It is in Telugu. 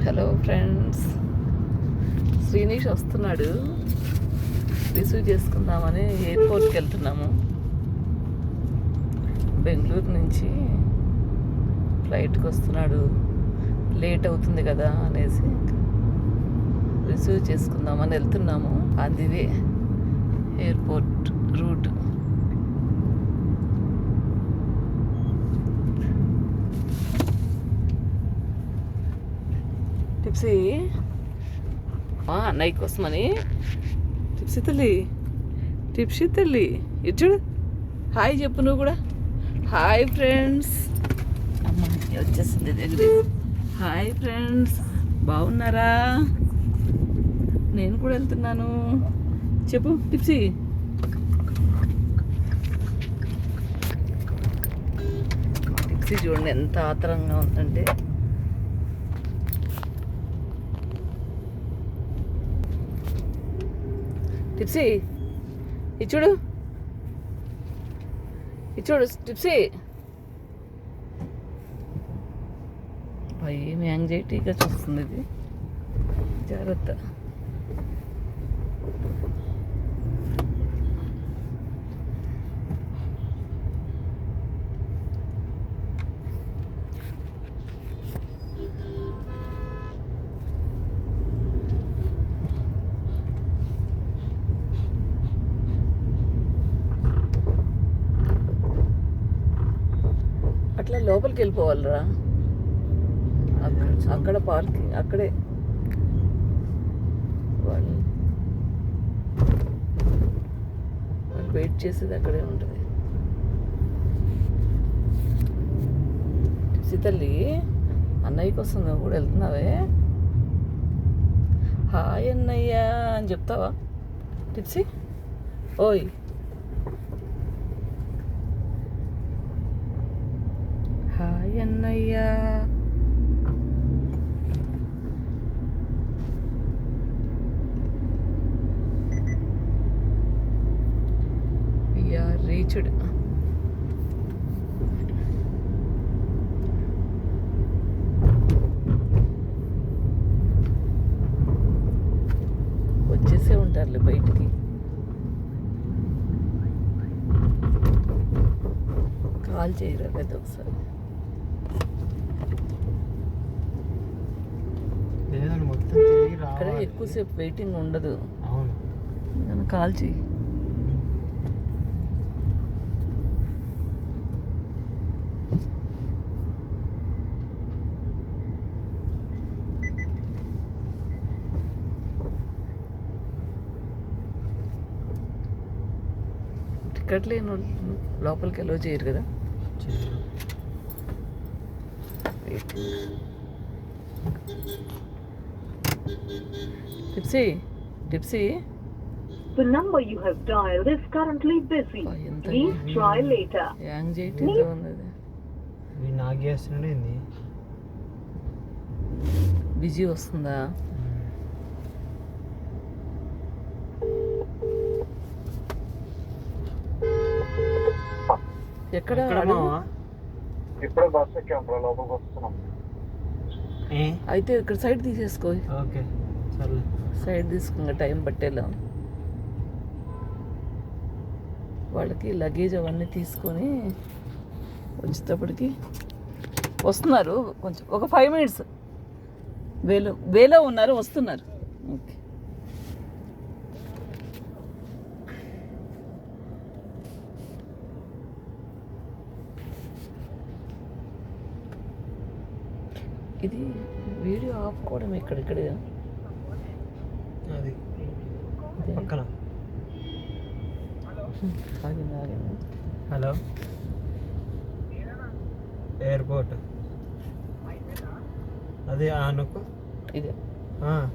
హలో ఫ్రెండ్స్, శ్రీనిష్ వస్తున్నాడు. రిసీవ్ చేసుకుందామని ఎయిర్పోర్ట్కి వెళ్తున్నాము. బెంగళూరు నుంచి ఫ్లైట్కి వస్తున్నాడు. లేట్ అవుతుంది కదా అనేసి రిసీవ్ చేసుకుందామని వెళ్తున్నాము. అది ఎయిర్పోర్ట్ రూట్. టిప్సీ అన్నయ్య కోసమని టిప్సీ తల్లి ఇచ్చుడు. హాయ్ చెప్పు నువ్వు కూడా. Hi friends. అమ్మ వచ్చేసింది దగ్గర. హాయ్ ఫ్రెండ్స్, బాగున్నారా? నేను కూడా వెళ్తున్నాను. చెప్పు టిప్సీ. టిప్సీ చూడండి ఎంత ఆత్రంగా ఉందంటే. టిప్సీ ఇచ్చుడు టిప్సీ. ఏమి యాంగ్జైటీగా చూస్తుంది ఇది. జాగ్రత్త. అట్లా లోపలికి వెళ్ళిపోవాలరా. అక్కడ పార్కింగ్ అక్కడే. వాళ్ళు వెయిట్ చేసేది అక్కడే ఉంటుంది. సీతల్లి, అన్నయ్య కోసం నువ్వు కూడా వెళ్తున్నావే. హాయ్ అన్నయ్య అని చెప్తావా టిప్సీ? ఓయ్ హాయ్ అన్నయ్య. రీచ్డ్. వచ్చేసే ఉంటారులే బయటికి. కాల్ చేయరా పెద్ద ఒకసారి. ఇక్కడ ఎక్కువసేపు వెయిటింగ్ ఉండదు. అవును, కాల్ చేయి. టికెట్ లేని లోపలికి వెళ్ళో చేయరు కదా. టిప్సీ. The number you have dialed is currently busy. Please try later. యాంగ్జైటీగా ఉంది. బిజీ వస్తుందా? ఎక్కడ? ఇప్పుడు బస్ ఎక్కాం, లోపలికి వస్తున్నాం. అయితే ఇక్కడ సైడ్ తీసేసుకో. ఓకే, సైడ్ తీసుకున్న టైం పట్టేలా. వాళ్ళకి లగేజ్ అవన్నీ తీసుకొని వచ్చేటప్పటికి వస్తున్నారు. కొంచెం ఒక 5 minutes వేలో ఉన్నారు, వస్తున్నారు. ఓకే. ఇది వీడియో ఆపుకోవడం ఇక్కడిక్కడే. అది పక్కన. Hello, airport. అది ఆనుకో. ఇదే